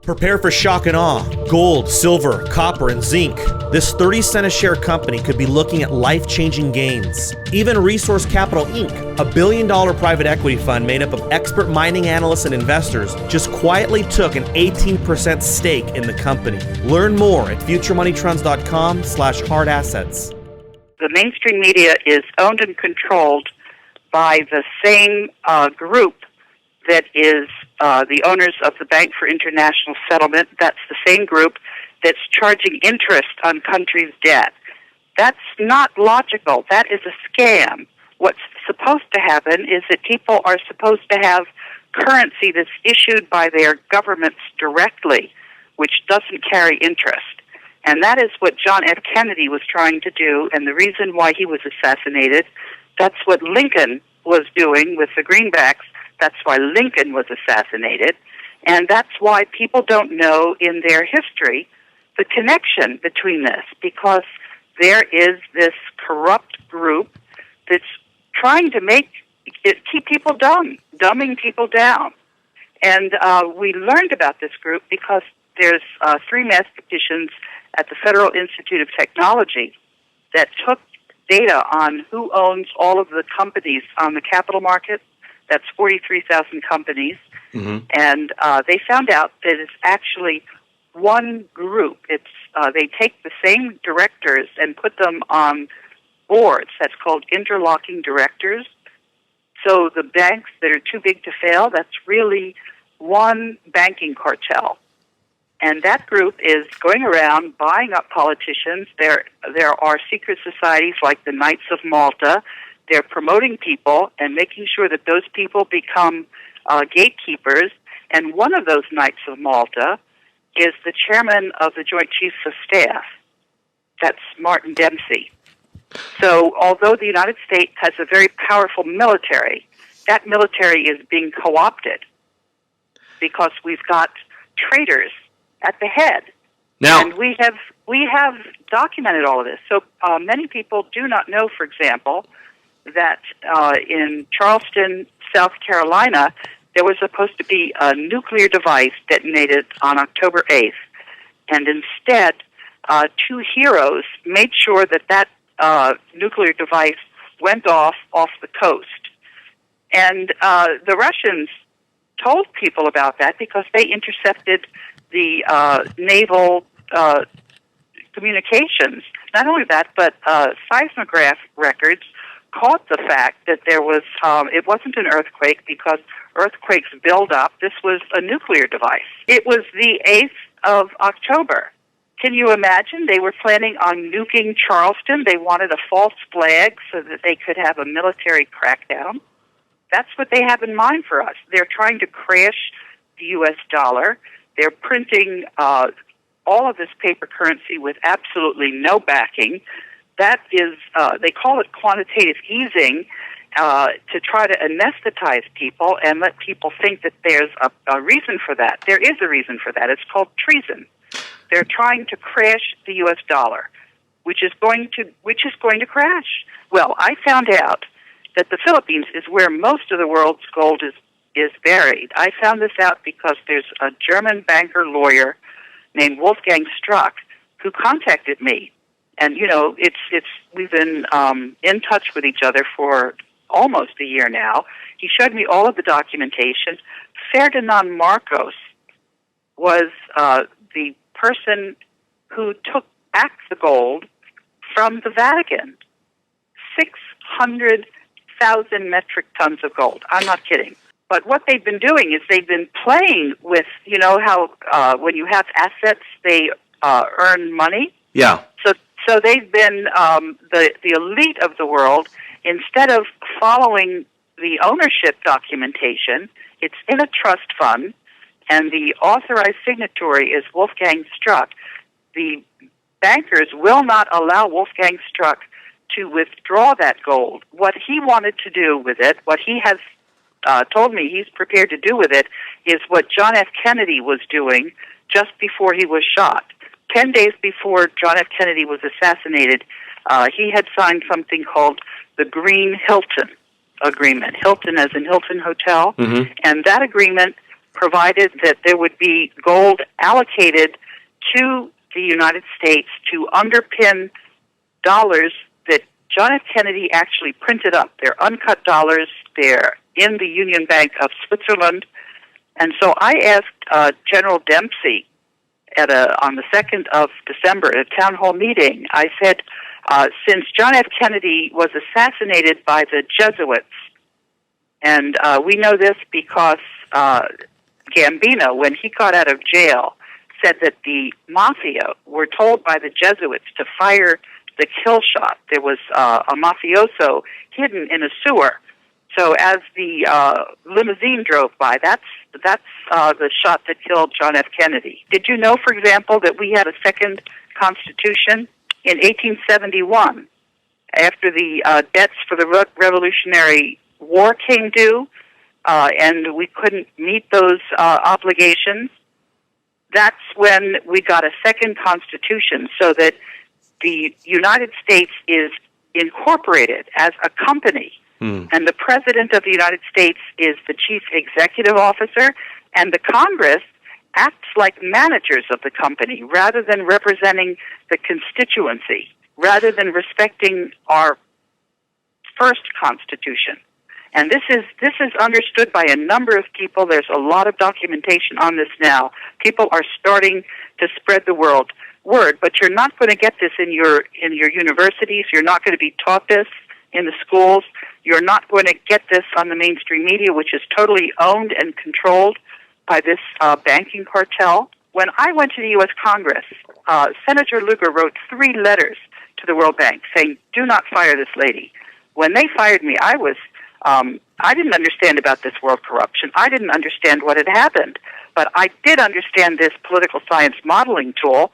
Prepare for shock and awe. Gold, silver, copper, and zinc. This 30-cent a share company could be looking at life-changing gains. Even Resource Capital Inc., a $1 billion private equity fund made up of expert mining analysts and investors, just quietly took an 18% stake in the company. Learn more at futuremoneytrends.com/hardassets. The mainstream media is owned and controlled by the same group that is the owners of the Bank for International Settlement. That's the same group that's charging interest on countries' debt. That's not logical. That is a scam. What's supposed to happen is that people are supposed to have currency that's issued by their governments directly, which doesn't carry interest. And that is what John F. Kennedy was trying to do, and the reason why he was assassinated. That's what Lincoln was doing with the greenbacks. That's why Lincoln was assassinated, and that's why people don't know in their history the connection between this, because there is this corrupt group that's trying to keep people dumb, dumbing people down. And we learned about this group because there's 3 mathematicians at the Federal Institute of Technology that took data on who owns all of the companies on the capital market. That's 43,000 companies, and they found out that it's actually one group. It's they take the same directors and put them on boards. That's called interlocking directors. So the banks that are too big to fail, that's really one banking cartel. And that group is going around buying up politicians. There are secret societies like the Knights of Malta. They're promoting people and making sure that those people become gatekeepers. And one of those Knights of Malta is the chairman of the Joint Chiefs of Staff. That's Martin Dempsey. So although the United States has a very powerful military, that military is being co-opted because we've got traitors at the head. Now, and we have documented all of this. So many people do not know, for example, that in Charleston, South Carolina, there was supposed to be a nuclear device detonated on October 8th. And instead, 2 heroes made sure that nuclear device went off the coast. And the Russians told people about that because they intercepted the naval communications. Not only that, but seismograph records caught the fact that there was, it wasn't an earthquake because earthquakes build up. This was a nuclear device. It was the 8th of October. Can you imagine? They were planning on nuking Charleston. They wanted a false flag so that they could have a military crackdown. That's what they have in mind for us. They're trying to crash the U.S. dollar. They're printing all of this paper currency with absolutely no backing. That is, they call it quantitative easing to try to anesthetize people and let people think that there's a reason for that. There is a reason for that. It's called treason. They're trying to crash the U.S. dollar, which is going to crash. Well, I found out that the Philippines is where most of the world's gold is buried. I found this out because there's a German banker lawyer named Wolfgang Struck who contacted me. And, you know, we've been in touch with each other for almost a year now. He showed me all of the documentation. Ferdinand Marcos was the person who took back the gold from the Vatican. 600,000 metric tons of gold. I'm not kidding. But what they've been doing is they've been playing with, you know, how when you have assets, they earn money. Yeah. So they've been the elite of the world. Instead of following the ownership documentation, it's in a trust fund, and the authorized signatory is Wolfgang Struck. The bankers will not allow Wolfgang Struck to withdraw that gold. What he wanted to do with it, what he has told me he's prepared to do with it, is what John F. Kennedy was doing just before he was shot. 10 days before John F. Kennedy was assassinated, he had signed something called the Green Hilton Agreement. Hilton as in Hilton Hotel. Mm-hmm. And that agreement provided that there would be gold allocated to the United States to underpin dollars that John F. Kennedy actually printed up. They're uncut dollars. They're in the Union Bank of Switzerland. And so I asked General Dempsey on the 2nd of December at a town hall meeting, I said, since John F. Kennedy was assassinated by the Jesuits, and we know this because Gambino, when he got out of jail, said that the mafia were told by the Jesuits to fire the kill shot. There was a mafioso hidden in a sewer. So as the limousine drove by, that's the shot that killed John F. Kennedy. Did you know, for example, that we had a second Constitution in 1871 after the debts for the Revolutionary War came due, and we couldn't meet those obligations? That's when we got a second Constitution, so that the United States is incorporated as a company. And the President of the United States is the chief executive officer, and the Congress acts like managers of the company rather than representing the constituency, rather than respecting our first Constitution. And this is understood by a number of people. There's a lot of documentation on this now. People are starting to spread the word, but you're not going to get this in your universities. You're not going to be taught this in the schools. You're not going to get this on the mainstream media, which is totally owned and controlled by this banking cartel. When I went to the U.S. Congress, Senator Lugar wrote 3 letters to the World Bank saying, "Do not fire this lady." When they fired me, I didn't understand about this world corruption. I didn't understand what had happened. But I did understand this political science modeling tool,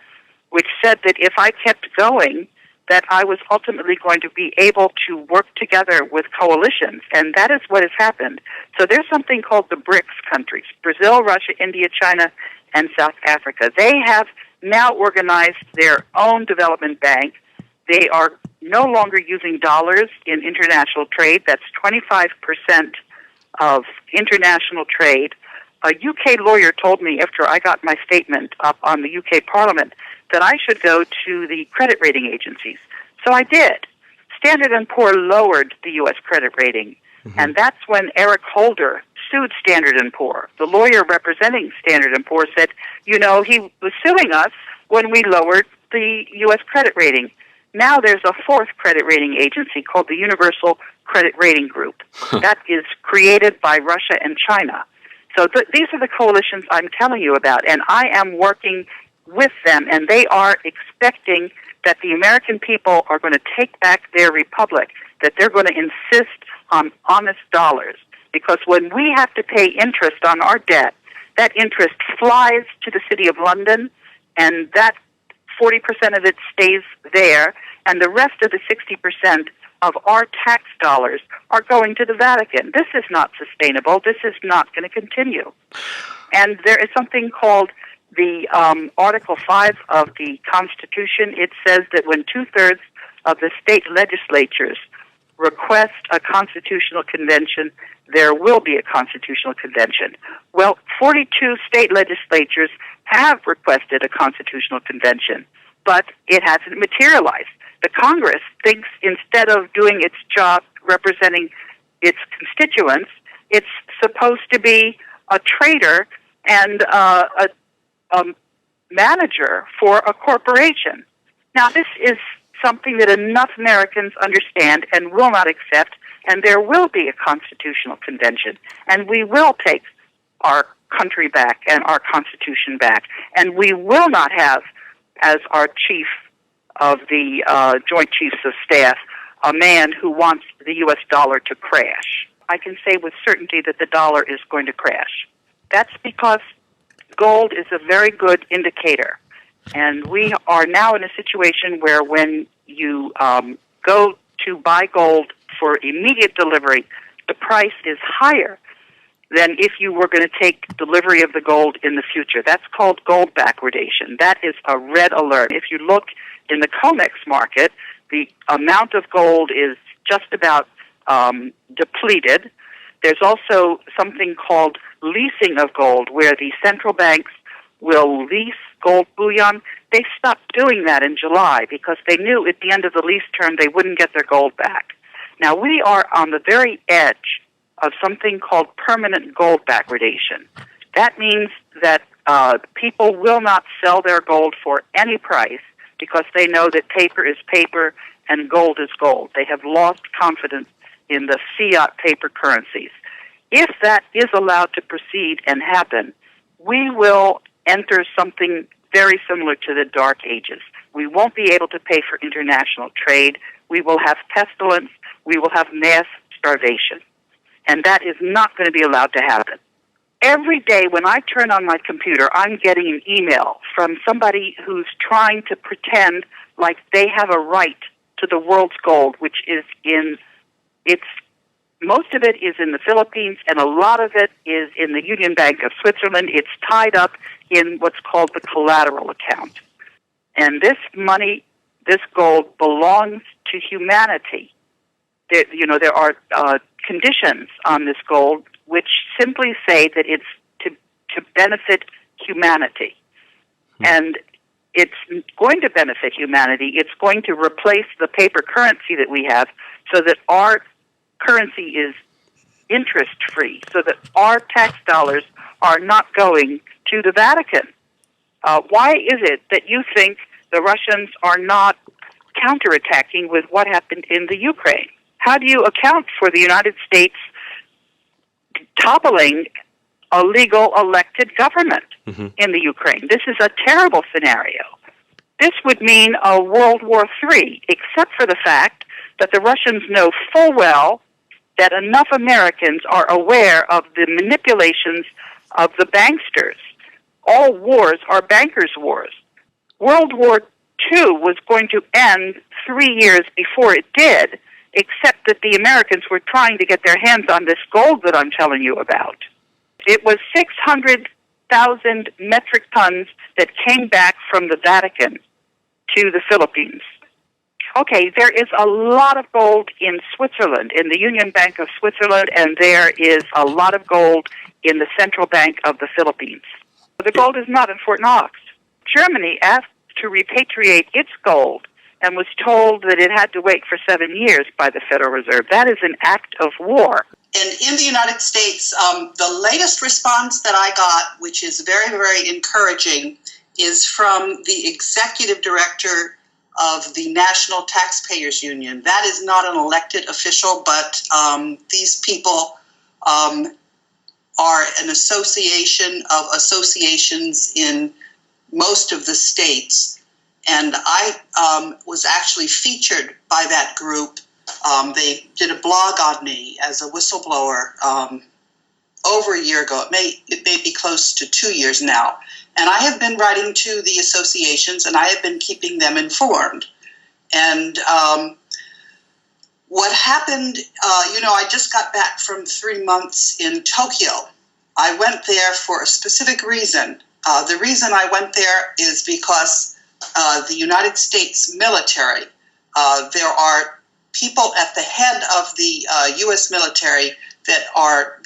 which said that if I kept going, that I was ultimately going to be able to work together with coalitions, and that is what has happened. So there's something called the BRICS countries, Brazil, Russia, India, China, and South Africa. They have now organized their own development bank. They are no longer using dollars in international trade. That's 25% of international trade. A UK lawyer told me after I got my statement up on the UK Parliament that I should go to the credit rating agencies. So I did. Standard & Poor lowered the U.S. credit rating, and that's when Eric Holder sued Standard & Poor. The lawyer representing Standard & Poor said, he was suing us when we lowered the U.S. credit rating. Now there's a 4th credit rating agency called the Universal Credit Rating Group. That is created by Russia and China. So these are the coalitions I'm telling you about, and I am working with them, and they are expecting that the American people are going to take back their republic, that they're going to insist on honest dollars. Because when we have to pay interest on our debt, that interest flies to the City of London, and that 40% of it stays there, and the rest of the 60% of our tax dollars are going to the Vatican. This is not sustainable. This is not going to continue. And there is something called the Article 5 of the Constitution. It says that when 2/3 of the state legislatures request a constitutional convention, there will be a constitutional convention. Well, 42 state legislatures have requested a constitutional convention, but it hasn't materialized. The Congress thinks instead of doing its job representing its constituents, it's supposed to be a traitor and a manager for a corporation. Now, this is something that enough Americans understand and will not accept, and there will be a constitutional convention, and we will take our country back and our Constitution back, and we will not have, as our chief of the Joint Chiefs of Staff, a man who wants the U.S. dollar to crash. I can say with certainty that the dollar is going to crash. That's because gold is a very good indicator. And we are now in a situation where when you go to buy gold for immediate delivery, the price is higher than if you were going to take delivery of the gold in the future. That's called gold backwardation. That is a red alert. If you look in the COMEX market, the amount of gold is just about depleted. There's also something called leasing of gold, where the central banks will lease gold bullion. They stopped doing that in July because they knew at the end of the lease term they wouldn't get their gold back. Now, we are on the very edge of something called permanent gold backwardation. That means that people will not sell their gold for any price because they know that paper is paper and gold is gold. They have lost confidence in the fiat paper currencies. If that is allowed to proceed and happen, we will enter something very similar to the Dark Ages. We won't be able to pay for international trade. We will have pestilence. We will have mass starvation. And that is not going to be allowed to happen. Every day when I turn on my computer, I'm getting an email from somebody who's trying to pretend like they have a right to the world's gold, which is most of it is in the Philippines, and a lot of it is in the Union Bank of Switzerland. It's tied up in what's called the collateral account. And this money, this gold, belongs to humanity. There are conditions on this gold which simply say that it's to benefit humanity. And it's going to benefit humanity. It's going to replace the paper currency that we have so that our currency is interest-free, so that our tax dollars are not going to the Vatican. Why is it that you think the Russians are not counterattacking with what happened in the Ukraine? How do you account for the United States toppling a legal elected government in the Ukraine? This is a terrible scenario. This would mean a World War III, except for the fact that the Russians know full well that enough Americans are aware of the manipulations of the banksters. All wars are bankers' wars. World War II was going to end 3 years before it did, except that the Americans were trying to get their hands on this gold that I'm telling you about. It was 600,000 metric tons that came back from the Vatican to the Philippines. Okay, there is a lot of gold in Switzerland, in the Union Bank of Switzerland, and there is a lot of gold in the Central Bank of the Philippines. The gold is not in Fort Knox. Germany asked to repatriate its gold and was told that it had to wait for 7 years by the Federal Reserve. That is an act of war. And in the United States, the latest response that I got, which is very, very encouraging, is from the executive director of the National Taxpayers Union. That is not an elected official, but these people are an association of associations in most of the states. And I was actually featured by that group. They did a blog on me as a whistleblower over a year ago. It may be close to 2 years now. And I have been writing to the associations, and I have been keeping them informed. And what happened, I just got back from 3 months in Tokyo. I went there for a specific reason. The reason I went there is because the United States military, there are people at the head of the U.S. military that are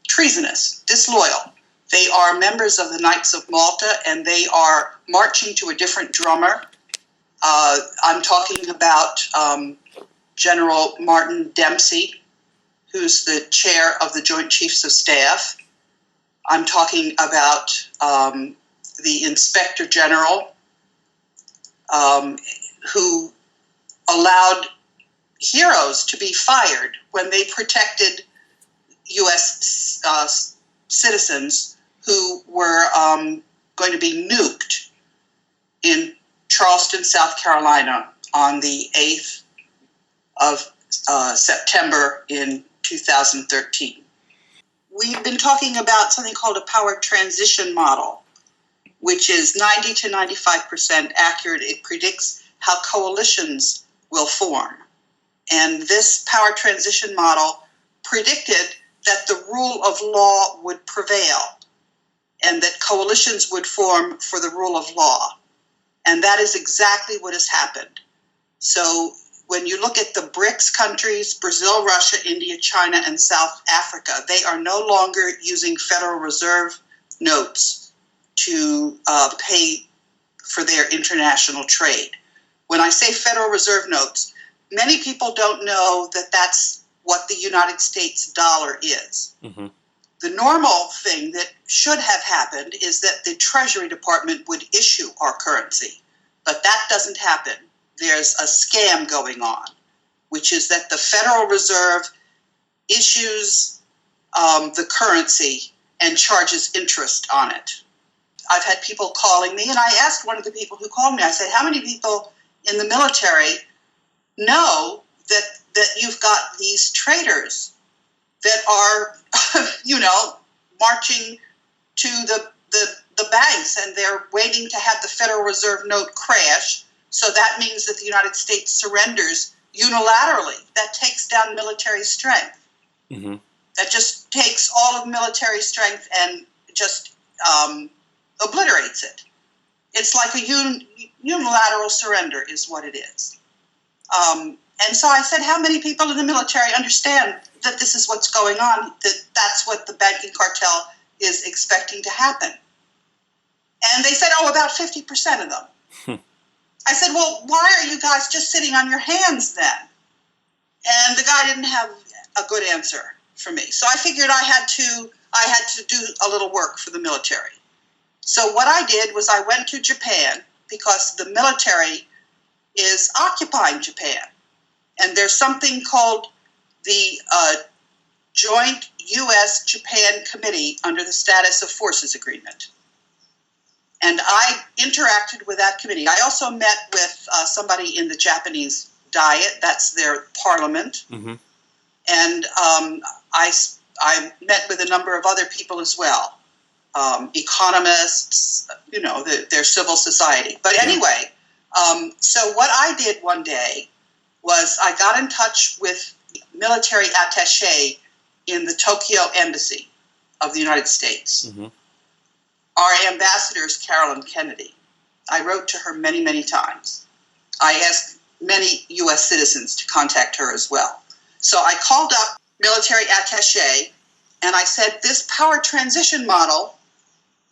treasonous, disloyal. They are members of the Knights of Malta, and they are marching to a different drummer. I'm talking about General Martin Dempsey, who's the chair of the Joint Chiefs of Staff. I'm talking about the Inspector General, who allowed heroes to be fired when they protected U.S. citizens who were going to be nuked in Charleston, South Carolina on the 8th of September in 2013. We've been talking about something called a power transition model, which is 90 to 95% accurate. It predicts how coalitions will form. And this power transition model predicted that the rule of law would prevail and that coalitions would form for the rule of law. And that is exactly what has happened. So when you look at the BRICS countries, Brazil, Russia, India, China, and South Africa, they are no longer using Federal Reserve notes to pay for their international trade. When I say Federal Reserve notes, many people don't know that that's what the United States dollar is. Mm-hmm. The normal thing that should have happened is that the Treasury Department would issue our currency, but that doesn't happen. There's a scam going on, which is that the Federal Reserve issues the currency and charges interest on it. I've had people calling me, and I asked one of the people who called me, I said, how many people in the military know that you've got these traitors that are, marching to the banks, and they're waiting to have the Federal Reserve note crash. So that means that the United States surrenders unilaterally. That takes down military strength. Mm-hmm. That just takes all of military strength and just obliterates it. It's like a unilateral surrender is what it is. And so I said, how many people in the military understand that this is what's going on, that's what the banking cartel is expecting to happen? And they said, about 50% of them. I said, well, why are you guys just sitting on your hands then? And the guy didn't have a good answer for me. So I figured I had to do a little work for the military. So what I did was I went to Japan, because the military is occupying Japan. And there's something called the Joint U.S.-Japan Committee under the Status of Forces Agreement. And I interacted with that committee. I also met with somebody in the Japanese Diet, that's their parliament. Mm-hmm. And I met with a number of other people as well, economists, their civil society. But anyway, so what I did one day was I got in touch with the military attaché in the Tokyo Embassy of the United States. Mm-hmm. Our ambassador is Carolyn Kennedy. I wrote to her many, many times. I asked many U.S. citizens to contact her as well. So I called up military attaché, and I said, this power transition model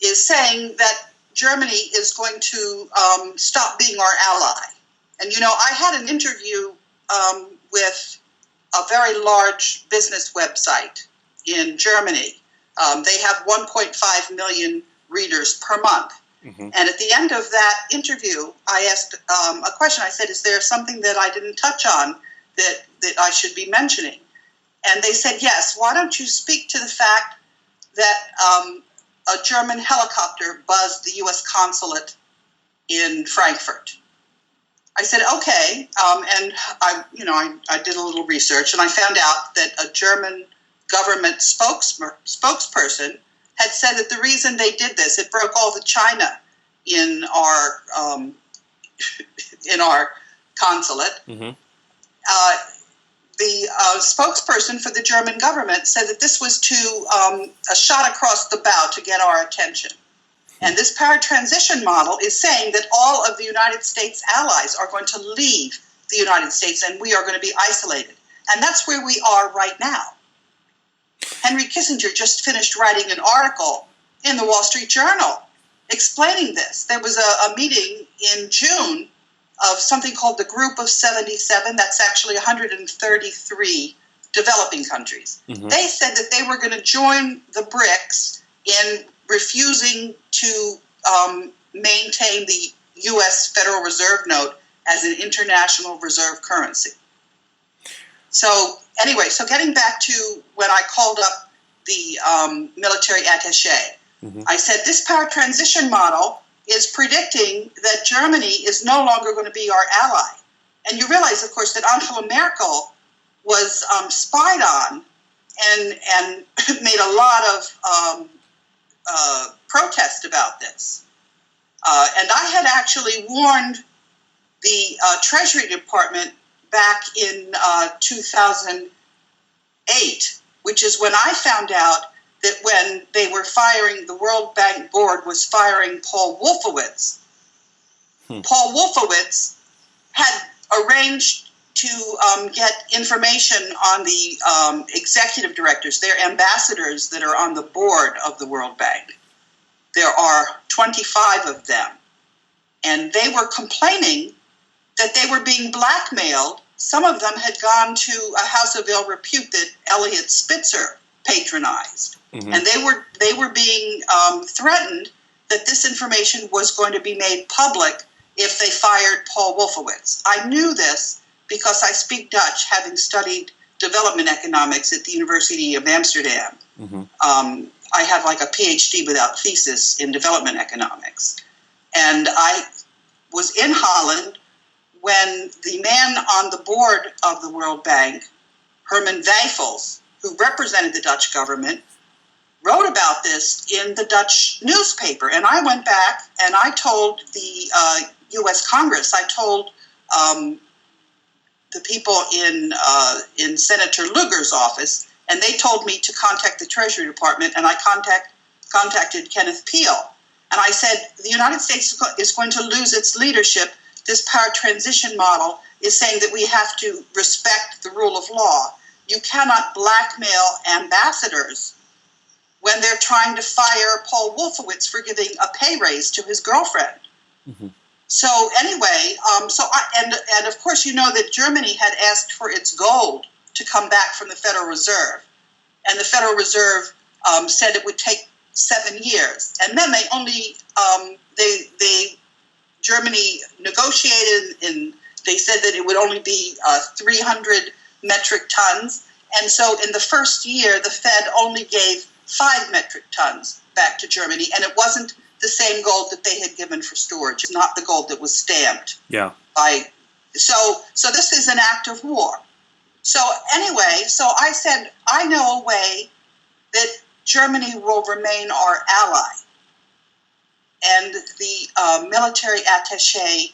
is saying that Germany is going to stop being our ally. And, I had an interview with a very large business website in Germany. They have 1.5 million readers per month. Mm-hmm. And at the end of that interview, I asked a question. I said, is there something that I didn't touch on that I should be mentioning? And they said, yes, why don't you speak to the fact that a German helicopter buzzed the U.S. consulate in Frankfurt? I said, okay, and I did a little research, and I found out that a German government spokesperson had said that the reason they did this, it broke all the china in our consulate. Mm-hmm. The spokesperson for the German government said that this was a shot across the bow to get our attention. And this power transition model is saying that all of the United States allies are going to leave the United States, and we are going to be isolated. And that's where we are right now. Henry Kissinger just finished writing an article in the Wall Street Journal explaining this. There was a meeting in June of something called the Group of 77. That's actually 133 developing countries. Mm-hmm. They said that they were going to join the BRICS in refusing to maintain the U.S. Federal Reserve note as an international reserve currency. So anyway, so getting back to when I called up the military attaché, mm-hmm. I said this power transition model is predicting that Germany is no longer going to be our ally. And you realize, of course, that Angela Merkel was spied on and made a lot of protest about this. And I had actually warned the Treasury Department back in 2008, which is when I found out that when they were firing, the World Bank Board was firing Paul Wolfowitz. Paul Wolfowitz had arranged to get information on the executive directors, their ambassadors that are on the board of the World Bank. There are 25 of them. And they were complaining that they were being blackmailed. Some of them had gone to a house of ill repute that Eliot Spitzer patronized. Mm-hmm. And they were being threatened that this information was going to be made public if they fired Paul Wolfowitz. I knew this because I speak Dutch, having studied development economics at the University of Amsterdam. Mm-hmm. I have like a PhD without thesis in development economics. And I was in Holland when the man on the board of the World Bank, Herman Wijfels, who represented the Dutch government, wrote about this in the Dutch newspaper. And I went back and I told the U.S. Congress, I told the people in Senator Lugar's office, and they told me to contact the Treasury Department, and I contacted Kenneth Peel. And I said, the United States is going to lose its leadership. This power transition model is saying that we have to respect the rule of law. You cannot blackmail ambassadors when they're trying to fire Paul Wolfowitz for giving a pay raise to his girlfriend. Mm-hmm. So anyway, and of course you know that Germany had asked for its gold to come back from the Federal Reserve. And the Federal Reserve said it would take 7 years. And then they only, Germany negotiated, and they said that it would only be 300 metric tons. And so in the first year, the Fed only gave 5 metric tons back to Germany, and it wasn't the same gold that they had given for storage. It's not the gold that was stamped. Yeah. So this is an act of war. So anyway, so I said, I know a way that Germany will remain our ally. And the military attaché,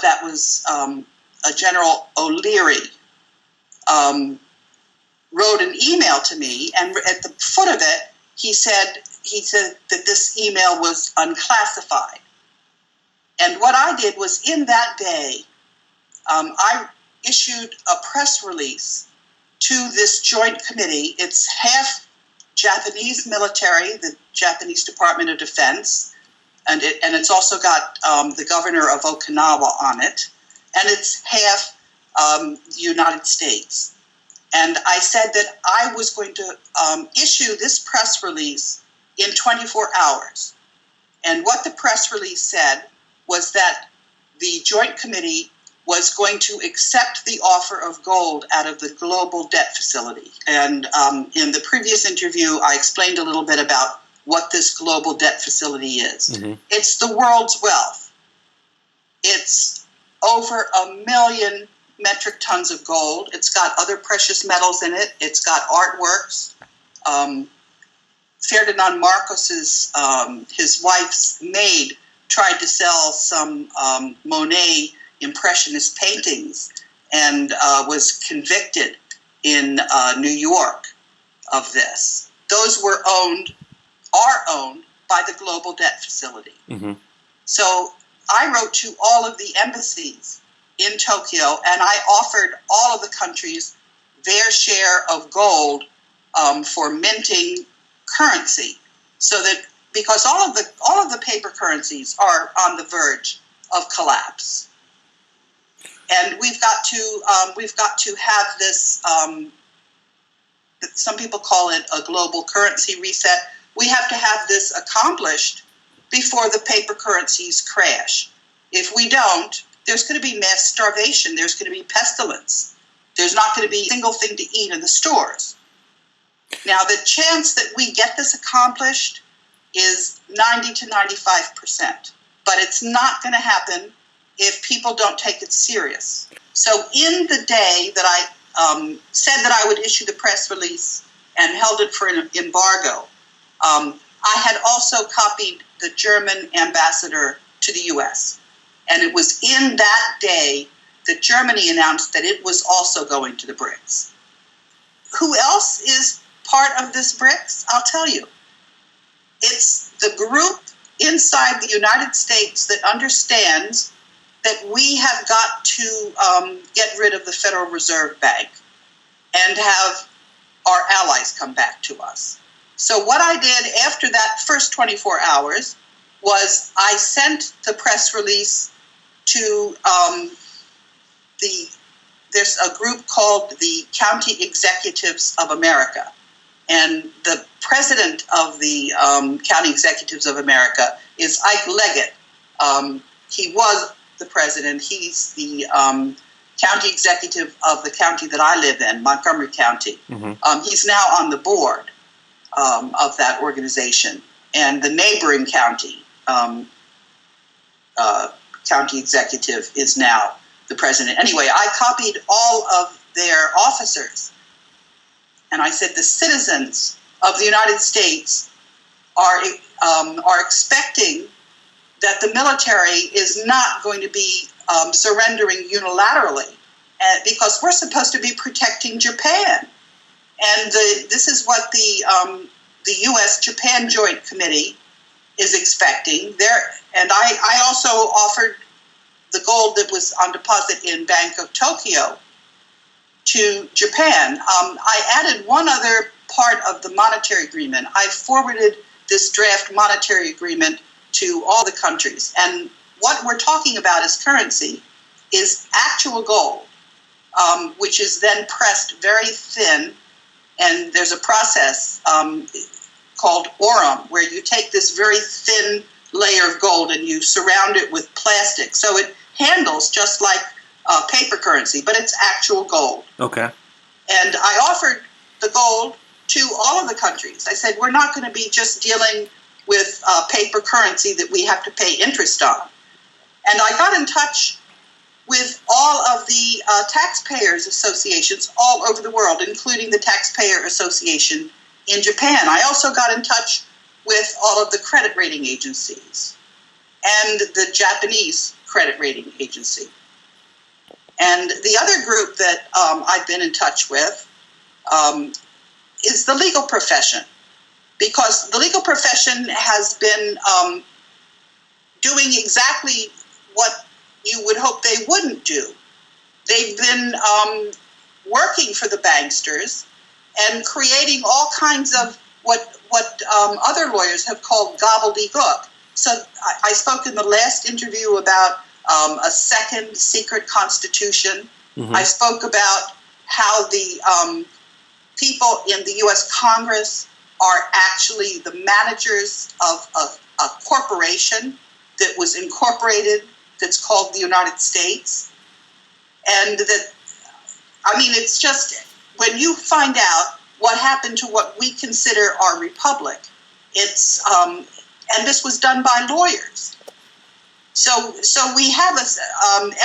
that was a General O'Leary, wrote an email to me, and at the foot of it, he said that this email was unclassified. And what I did was, in that day, I issued a press release to this joint committee. It's half Japanese military, the Japanese Department of Defense, and it's also got the governor of Okinawa on it, and it's half the United States. And I said that I was going to issue this press release in 24 hours. And what the press release said was that the Joint Committee was going to accept the offer of gold out of the global debt facility. And in the previous interview, I explained a little bit about what this global debt facility is. Mm-hmm. It's the world's wealth. It's over 1 million metric tons of gold. It's got other precious metals in it. It's got artworks. Ferdinand Marcos's, his wife's maid, tried to sell some Monet Impressionist paintings and was convicted in New York of this. Those are owned by the global debt facility. Mm-hmm. So I wrote to all of the embassies in Tokyo, and I offered all of the countries their share of gold for minting currency, so that because all of the paper currencies are on the verge of collapse, and we've got to have this. Some people call it a global currency reset. We have to have this accomplished before the paper currencies crash. If we don't, there's going to be mass starvation. There's going to be pestilence. There's not going to be a single thing to eat in the stores. Now, the chance that we get this accomplished is 90 to 95%, but it's not going to happen if people don't take it serious. So in the day that I said that I would issue the press release and held it for an embargo, I had also copied the German ambassador to the U.S., and it was in that day that Germany announced that it was also going to the BRICS. Who else is part of this BRICS? I'll tell you. It's the group inside the United States that understands that we have got to get rid of the Federal Reserve Bank and have our allies come back to us. So what I did after that first 24 hours was I sent the press release to there's a group called the County Executives of America. And the president of the County Executives of America is Ike Leggett. He was the president. He's the county executive of the county that I live in, Montgomery County. He's now on the board of that organization. And the neighboring county county executive is now the president. Anyway, I copied all of their officers. And I said, the citizens of the United States are expecting that the military is not going to be surrendering unilaterally, because we're supposed to be protecting Japan. And this is what the U.S.-Japan Joint Committee is expecting. And I also offered the gold that was on deposit in Bank of Tokyo to Japan. I added one other part of the monetary agreement. I forwarded this draft monetary agreement to all the countries. And what we're talking about as currency is actual gold, which is then pressed very thin. And there's a process called Aurum, where you take this very thin layer of gold and you surround it with plastic. So it handles just like paper currency, but it's actual gold. Okay. And I offered the gold to all of the countries. I said, we're not going to be just dealing with paper currency that we have to pay interest on. And I got in touch with all of the taxpayers associations all over the world, including the Taxpayer Association in Japan. I also got in touch with all of the credit rating agencies and the Japanese credit rating agency. And the other group that I've been in touch with is the legal profession, because the legal profession has been doing exactly what you would hope they wouldn't do. They've been working for the banksters and creating all kinds of what other lawyers have called gobbledygook. So I spoke in the last interview about a second secret constitution. I spoke about how the people in the U.S. Congress are actually the managers of a corporation that was incorporated that's called the United States. And that, I mean, it's just, when you find out what happened to what we consider our republic, it's, and this was done by lawyers. So we have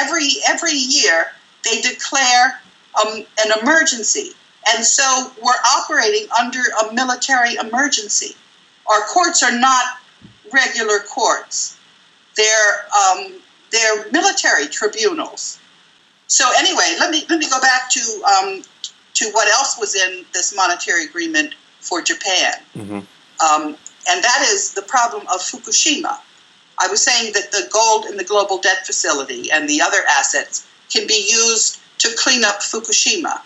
every year they declare an emergency, and so we're operating under a military emergency. Our courts are not regular courts; they're military tribunals. So anyway, let me go back to what else was in this monetary agreement for Japan, and that is the problem of Fukushima. I was saying that the gold in the global debt facility and the other assets can be used to clean up Fukushima.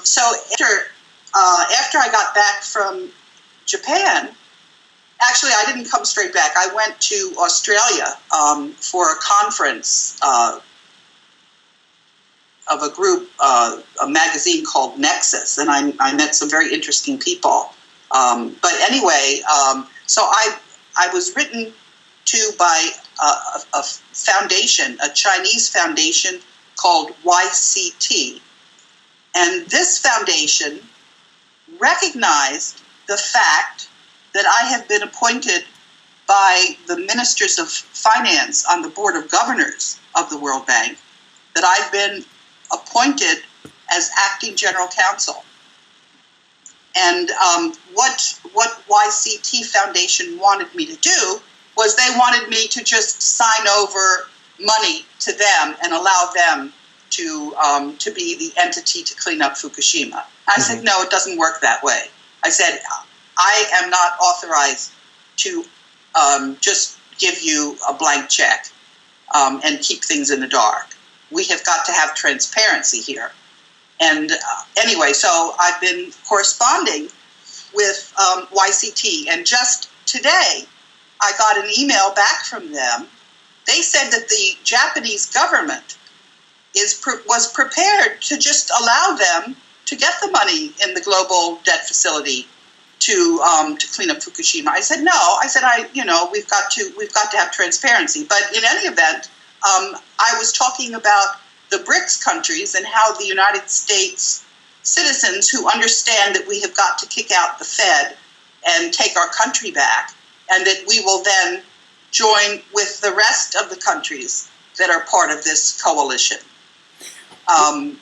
So after I got back from Japan, actually I didn't come straight back. I went to Australia for a conference of a group, a magazine called Nexus, and I met some very interesting people. But anyway, so I was written to by a foundation, a Chinese foundation called YCT. And this foundation recognized the fact that I have been appointed by the ministers of finance on the board of governors of the World Bank, that I've been appointed as acting general counsel. And what YCT Foundation wanted me to do was they wanted me to just sign over money to them and allow them to be the entity to clean up Fukushima. I said, no, it doesn't work that way. I said, I am not authorized to just give you a blank check. and keep things in the dark. We have got to have transparency here. And anyway, so I've been corresponding with YCT, and just today I got an email back from them. They said that the Japanese government was prepared to just allow them to get the money in the global debt facility to clean up Fukushima. I said no. I said we've got to have transparency. But in any event, I was talking about the BRICS countries and how the United States citizens who understand that we have got to kick out the Fed and take our country back, and that we will then join with the rest of the countries that are part of this coalition. And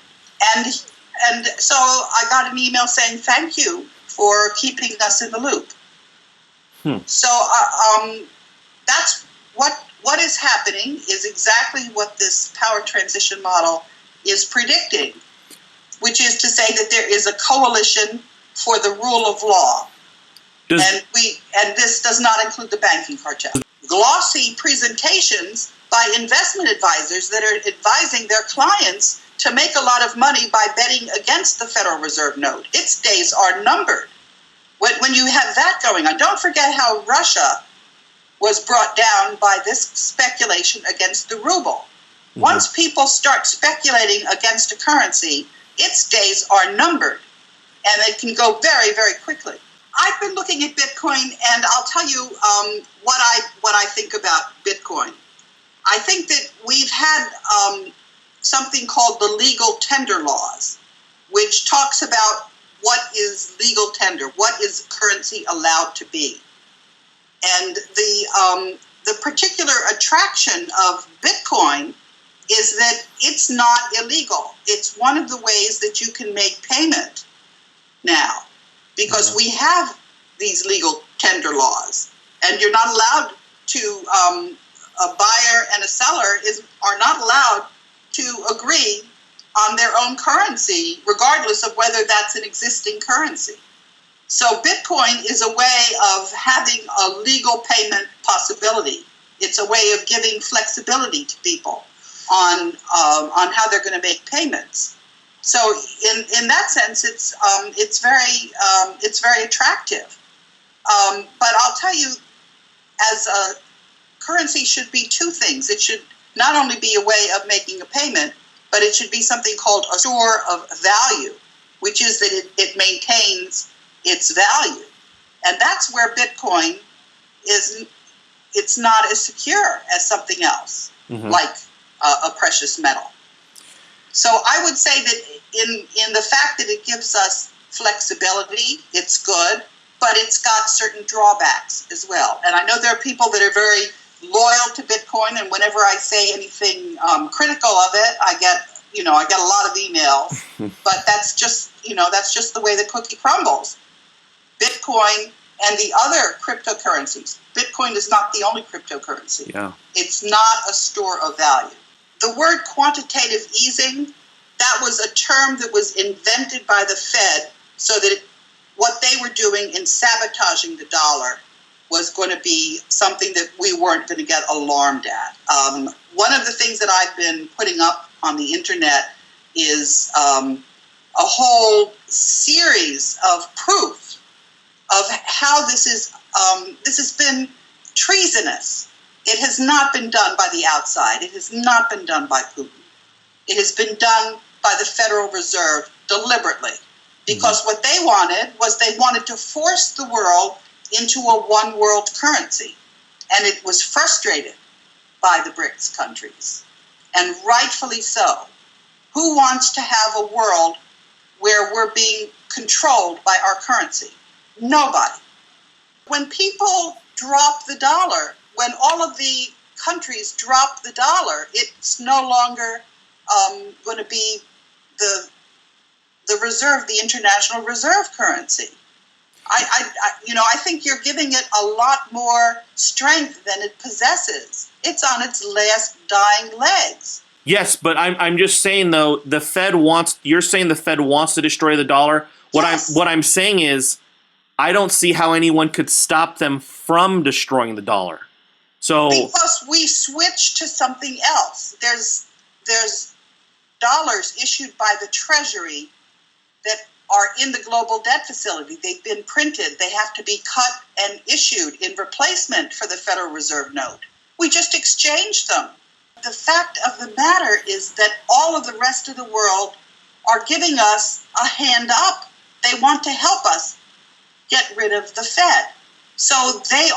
so I got an email saying thank you for keeping us in the loop. So that's what is happening is exactly what this power transition model is predicting, which is to say that there is a coalition for the rule of law. And this does not include the banking cartel. Glossy presentations by investment advisors that are advising their clients to make a lot of money by betting against the Federal Reserve note. Its days are numbered. When you have that going on, don't forget how Russia was brought down by this speculation against the ruble. Mm-hmm. Once people start speculating against a currency, its days are numbered, and it can go very, very quickly. I've been looking at Bitcoin, and I'll tell you what I think about Bitcoin. I think that we've had something called the legal tender laws, which talks about what is legal tender, what is currency allowed to be. And the particular attraction of Bitcoin is that it's not illegal. It's one of the ways that you can make payment now, because we have these legal tender laws, and you're not allowed to, a buyer and a seller are not allowed to agree on their own currency, regardless of whether that's an existing currency. So Bitcoin is a way of having a legal payment possibility. It's a way of giving flexibility to people on how they're going to make payments. So in that sense, it's very attractive. But I'll tell you, as a currency should be two things. It should not only be a way of making a payment, but it should be something called a store of value, which is that it maintains its value. And that's where Bitcoin is. It's not as secure as something else, like a precious metal. So I would say that in the fact that it gives us flexibility, it's good, but it's got certain drawbacks as well. And I know there are people that are very loyal to Bitcoin, and whenever I say anything critical of it, I get a lot of emails. But that's just the way the cookie crumbles. Bitcoin and the other cryptocurrencies. Bitcoin is not the only cryptocurrency. Yeah. It's not a store of value. The word quantitative easing, that was a term that was invented by the Fed so that what they were doing in sabotaging the dollar was going to be something that we weren't going to get alarmed at. One of the things that I've been putting up on the internet is a whole series of proof of how this has been treasonous. It has not been done by the outside. It has not been done by Putin. It has been done by the Federal Reserve deliberately, because what they wanted to force the world into a one world currency. And it was frustrated by the BRICS countries, and rightfully so. Who wants to have a world where we're being controlled by our currency? Nobody. When people drop the dollar, when all of the countries drop the dollar, it's no longer going to be the reserve, the international reserve currency. I think you're giving it a lot more strength than it possesses. It's on its last dying legs. Yes, but I'm just saying though, you're saying the Fed wants to destroy the dollar. What I'm saying is, I don't see how anyone could stop them from destroying the dollar. So because we switched to something else. There's dollars issued by the Treasury that are in the global debt facility. They've been printed. They have to be cut and issued in replacement for the Federal Reserve note. We just exchanged them. The fact of the matter is that all of the rest of the world are giving us a hand up. They want to help us get rid of the Fed. So they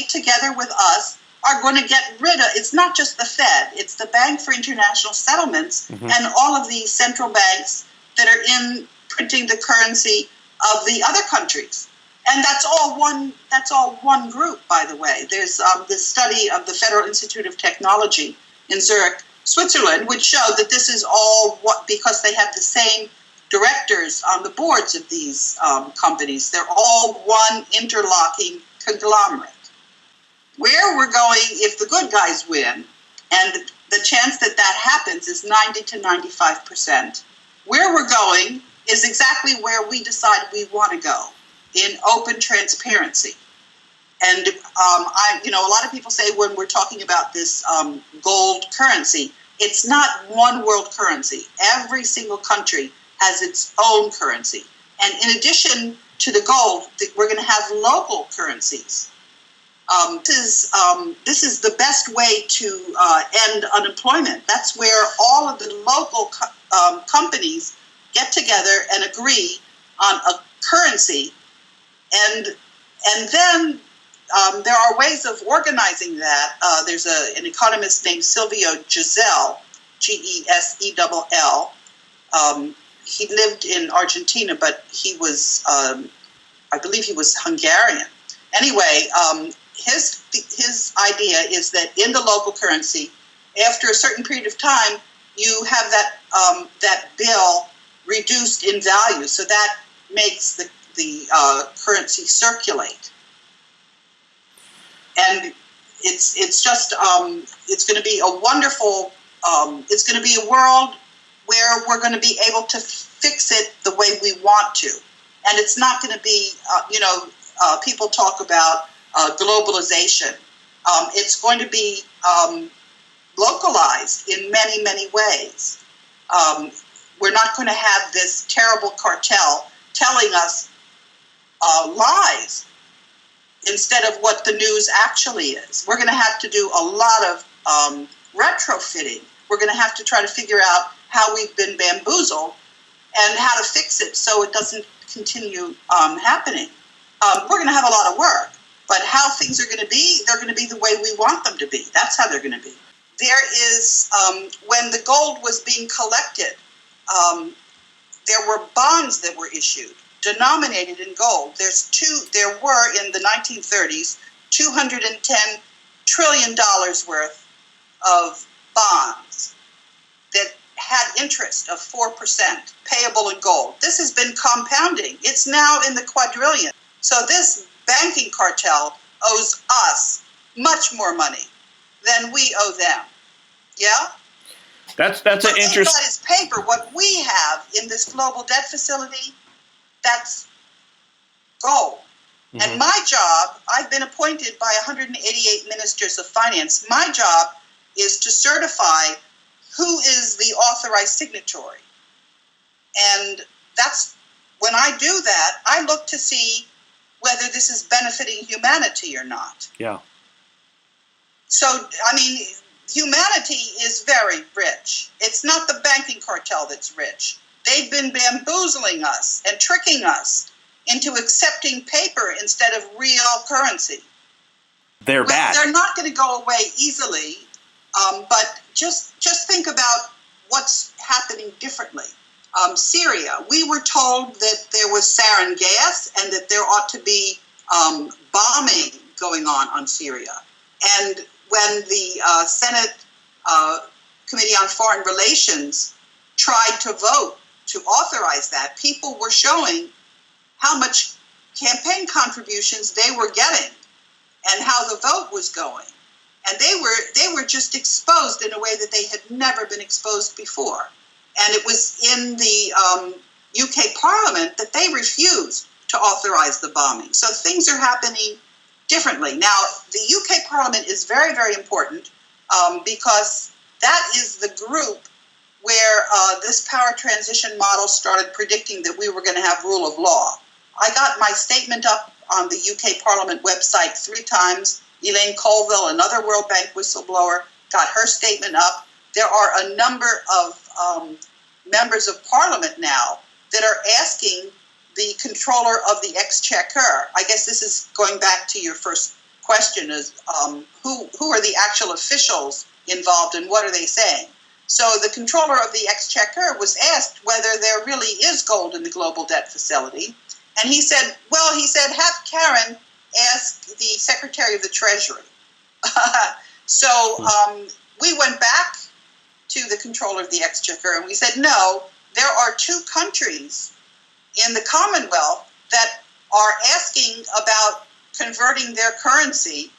together with us are going to get rid of, it's not just the Fed, it's the Bank for International Settlements and all of the central banks that are in printing the currency of the other countries. And that's all one group, by the way. There's this study of the Federal Institute of Technology in Zurich, Switzerland, which showed that this is all because they have the same directors on the boards of these companies. They're all one interlocking conglomerate. Where we're going, if the good guys win, and the chance that that happens is 90 to 95%, where we're going is exactly where we decide we want to go, in open transparency. And a lot of people say when we're talking about this gold currency, it's not one world currency. Every single country has its own currency. And in addition to the gold, we're going to have local currencies. This is the best way to end unemployment. That's where all of the local companies get together and agree on a currency, and then there are ways of organizing that. There's an economist named Silvio Gesell, Gesell. He lived in Argentina, but he was, I believe he was Hungarian. Anyway, his idea is that in the local currency, after a certain period of time, you have that bill reduced in value, so that makes the currency circulate. And it's just it's going to be a wonderful. It's going to be a world where we're going to be able to fix it the way we want to, and it's not going to be people talk about globalization. It's going to be localized in many, many ways. We're not going to have this terrible cartel telling us lies instead of what the news actually is. We're going to have to do a lot of retrofitting. We're going to have to try to figure out how we've been bamboozled and how to fix it so it doesn't continue happening. We're going to have a lot of work, but how things are going to be, they're going to be the way we want them to be. That's how they're going to be. There is, when the gold was being collected, there were bonds that were issued, denominated in gold. There were in the 1930s, $210 trillion worth of bonds that had interest of 4%, payable in gold. This has been compounding. It's now in the quadrillion. So this banking cartel owes us much more money than we owe them. Yeah? That's an interesting. That is paper. What we have in this global debt facility, that's gold. Mm-hmm. And my job, I've been appointed by 188 ministers of finance. My job is to certify who is the authorized signatory. And that's when I do that, I look to see whether this is benefiting humanity or not. Yeah. So, I mean, humanity is very rich. It's not the banking cartel that's rich. They've been bamboozling us and tricking us into accepting paper instead of real currency. They're bad. They're not going to go away easily, but just think about what's happening differently. Syria, we were told that there was sarin gas and that there ought to be bombing going on Syria. And when the Senate Committee on Foreign Relations tried to vote to authorize that, people were showing how much campaign contributions they were getting and how the vote was going. And they were just exposed in a way that they had never been exposed before. And it was in the UK Parliament that they refused to authorize the bombing. So things are happening differently. Now, the UK Parliament is very, very important because that is the group where this power transition model started predicting that we were going to have rule of law. I got my statement up on the UK Parliament website 3 times. Elaine Colville, another World Bank whistleblower, got her statement up. There are a number of members of Parliament now that are asking the controller of the Exchequer. I guess this is going back to your first question, is who are the actual officials involved and what are they saying? So the controller of the Exchequer was asked whether there really is gold in the global debt facility. And he said, have Karen ask the Secretary of the Treasury. So we went back to the controller of the Exchequer and we said, no, there are 2 countries in the Commonwealth that are asking about converting their currency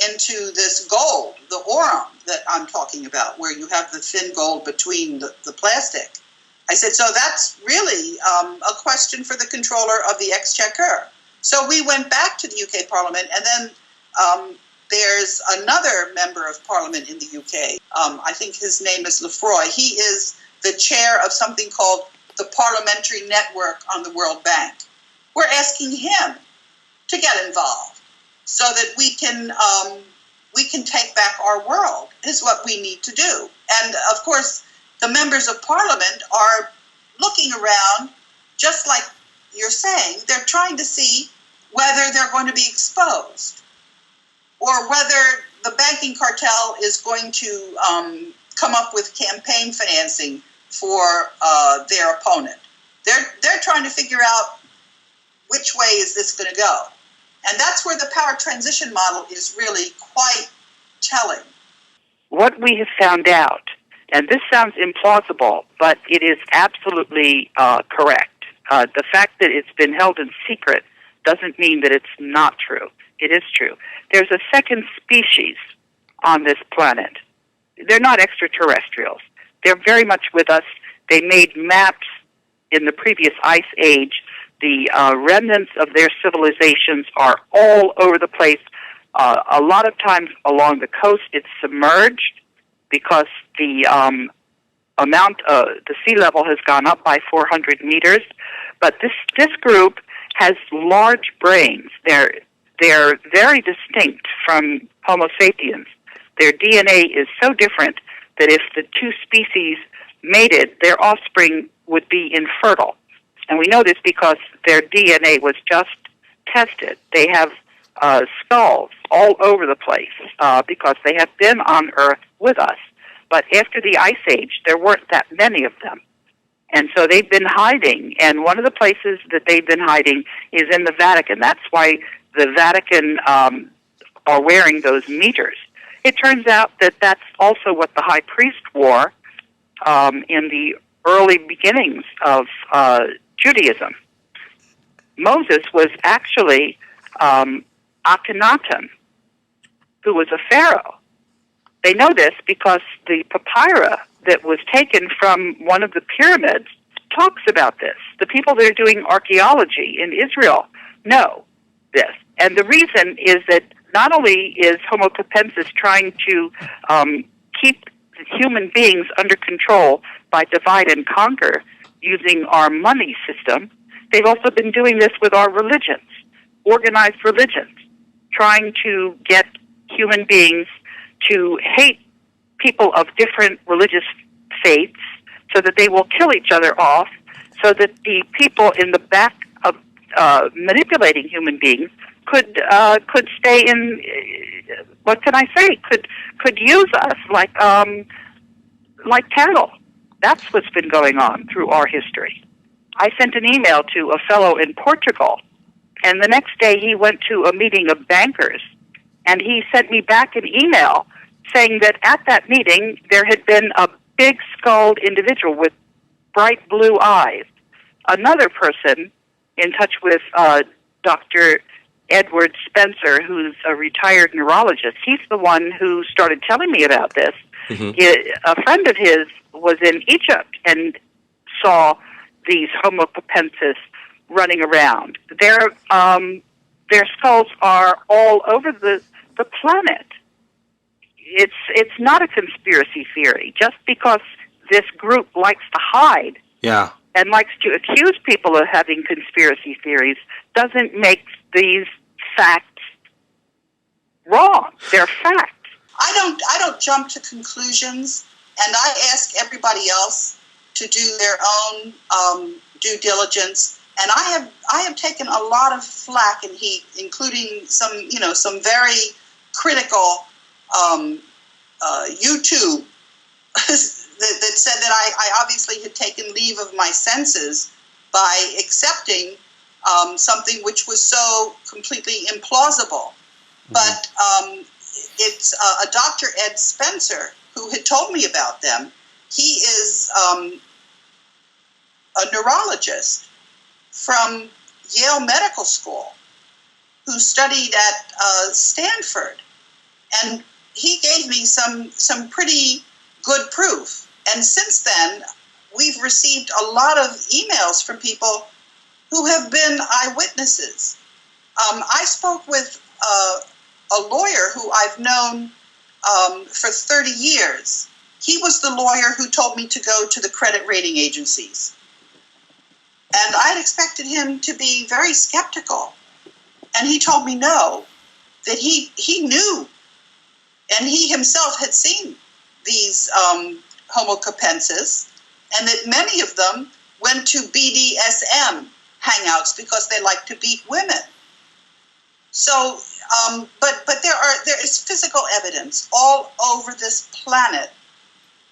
into this gold, the aurum that I'm talking about, where you have the thin gold between the plastic. I said, so that's really a question for the controller of the Exchequer. So we went back to the UK Parliament, and then there's another member of Parliament in the UK. I think his name is Lefroy. He is the chair of something called the Parliamentary Network on the World Bank. We're asking him to get involved so that we can take back our world, is what we need to do. And of course, the members of Parliament are looking around, just like you're saying. They're trying to see whether they're going to be exposed or whether the banking cartel is going to come up with campaign financing for their opponent. They're trying to figure out which way is this going to go. And that's where the power transition model is really quite telling. What we have found out, and this sounds implausible, but it is absolutely correct. The fact that it's been held in secret doesn't mean that it's not true. It is true. There's a second species on this planet. They're not extraterrestrials. They're very much with us. They made maps in the previous ice age. The remnants of their civilizations are all over the place. A lot of times along the coast, it's submerged because the the sea level has gone up by 400 meters. But this group has large brains. They're very distinct from Homo sapiens. Their DNA is so different that if the 2 species mated, their offspring would be infertile. And we know this because their DNA was just tested. They have skulls all over the place because they have been on Earth with us. But after the Ice Age, there weren't that many of them. And so they've been hiding. And one of the places that they've been hiding is in the Vatican. That's why the Vatican are wearing those meters. It turns out that that's also what the high priest wore in the early beginnings of Judaism. Moses was actually Akhenaten, who was a pharaoh. They know this because the papyrus that was taken from one of the pyramids talks about this. The people that are doing archaeology in Israel know this. And the reason is that not only is Homo Capensis trying to keep human beings under control by divide and conquer using our money system, they've also been doing this with our religions, organized religions, trying to get human beings to hate people of different religious faiths so that they will kill each other off, so that the people in the back of manipulating human beings could stay in, what can I say, could use us like cattle. That's what's been going on through our history. I sent an email to a fellow in Portugal, and the next day he went to a meeting of bankers, and he sent me back an email saying that at that meeting there had been a big-skulled individual with bright blue eyes. Another person in touch with Dr. Edward Spencer, who's a retired neurologist, he's the one who started telling me about this. Mm-hmm. A friend of his was in Egypt and saw these Homo Capensis running around. They're their skulls are all over the planet. It's not a conspiracy theory. Just because this group likes to hide and likes to accuse people of having conspiracy theories doesn't make these facts wrong. They're facts. I don't jump to conclusions, and I ask everybody else to do their own due diligence. And I have taken a lot of flack and heat, including some very critical YouTube that said that I obviously had taken leave of my senses by accepting something which was so completely implausible. Mm-hmm. But it's a Dr. Ed Spencer who had told me about them. He is a neurologist from Yale Medical School who studied at Stanford. And he gave me some pretty good proof. And since then, we've received a lot of emails from people who have been eyewitnesses. I spoke with a lawyer who I've known for 30 years. He was the lawyer who told me to go to the credit rating agencies. And I had expected him to be very skeptical. And he told me no, that he knew, and he himself had seen these Homo Capensis, and that many of them went to BDSM hangouts because they like to beat women. So, but there is physical evidence all over this planet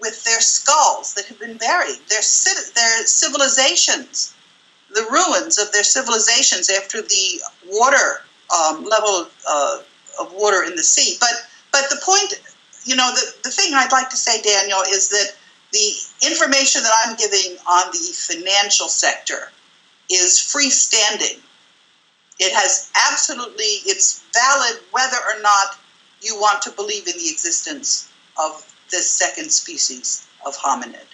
with their skulls that have been buried, their civilizations, the ruins of their civilizations after the water level of water in the sea. But the point, the thing I'd like to say, Daniel, is that the information that I'm giving on the financial sector is freestanding. It's valid whether or not you want to believe in the existence of this second species of hominid.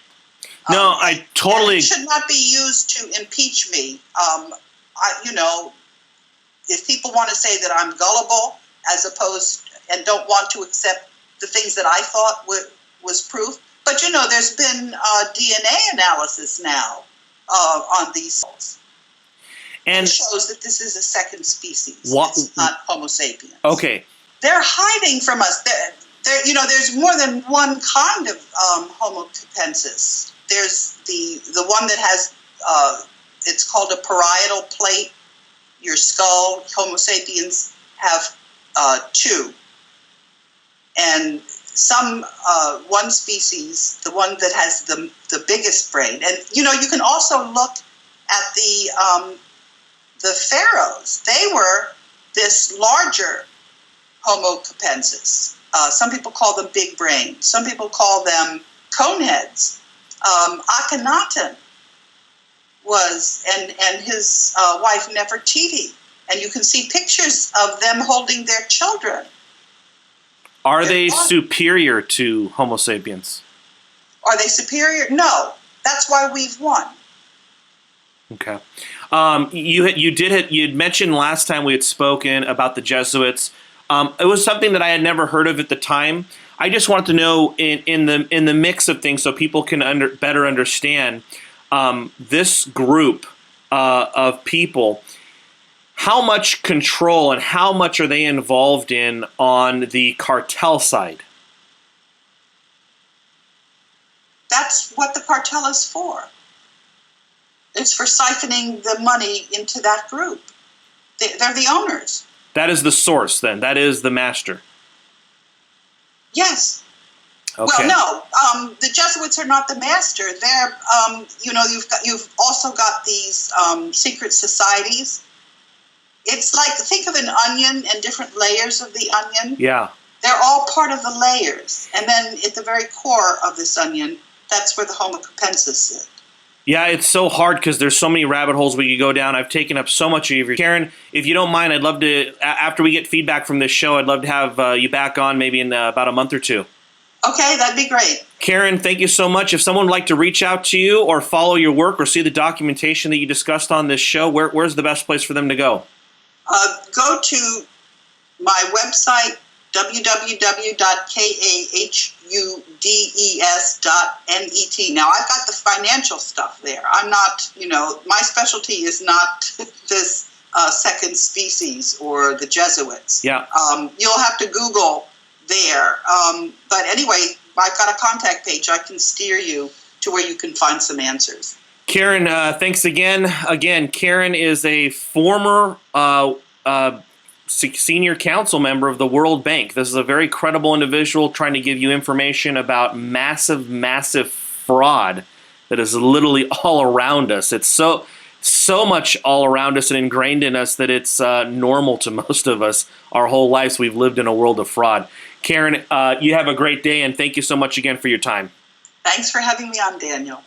No, I totally... It should not be used to impeach me. If people want to say that I'm gullible and don't want to accept the things that I thought was proof, but there's been DNA analysis now on these cells. And it shows that this is a second species. It's not Homo sapiens. Okay. They're hiding from us. There's more than one kind of Homo capensis. There's the one that has, it's called a parietal plate. Your skull, Homo sapiens have two. And one species, the one that has the biggest brain. And, you can also look at the pharaohs. They were this larger Homo capensis. Some people call them big brain. Some people call them coneheads. Akhenaten was, and his wife Nefertiti. And you can see pictures of them holding their children. Are they superior to Homo sapiens? Are they superior? No. That's why we've won. Okay. You'd mentioned last time we had spoken about the Jesuits. It was something that I had never heard of at the time. I just wanted to know in the mix of things so people can better understand this group of people. How much control and how much are they involved in on the cartel side? That's what the cartel is for. It's for siphoning the money into that group. They're the owners. That is the source, then. That is the master. Yes. Okay. Well, no. The Jesuits are not the master. They're, you've also got these secret societies. It's like, think of an onion and different layers of the onion. Yeah. They're all part of the layers. And then at the very core of this onion, that's where the Homo capensis sit. Yeah, it's so hard because there's so many rabbit holes we could go down. I've taken up so much of your... Karen, if you don't mind, I'd love to, after we get feedback from this show, I'd love to have you back on maybe in about a month or two. Okay, that'd be great. Karen, thank you so much. If someone would like to reach out to you or follow your work or see the documentation that you discussed on this show, where's the best place for them to go? Go to my website, www.kahudes.net. Now, I've got the financial stuff there. I'm not, my specialty is not this second species or the Jesuits. Yeah. You'll have to Google there. But anyway, I've got a contact page. I can steer you to where you can find some answers. Karen, thanks again. Again, Karen is a former senior council member of the World Bank. This is a very credible individual trying to give you information about massive, massive fraud that is literally all around us. It's so much all around us and ingrained in us that it's normal to most of us. Our whole lives we've lived in a world of fraud. Karen, you have a great day, and thank you so much again for your time. Thanks for having me on, Daniel.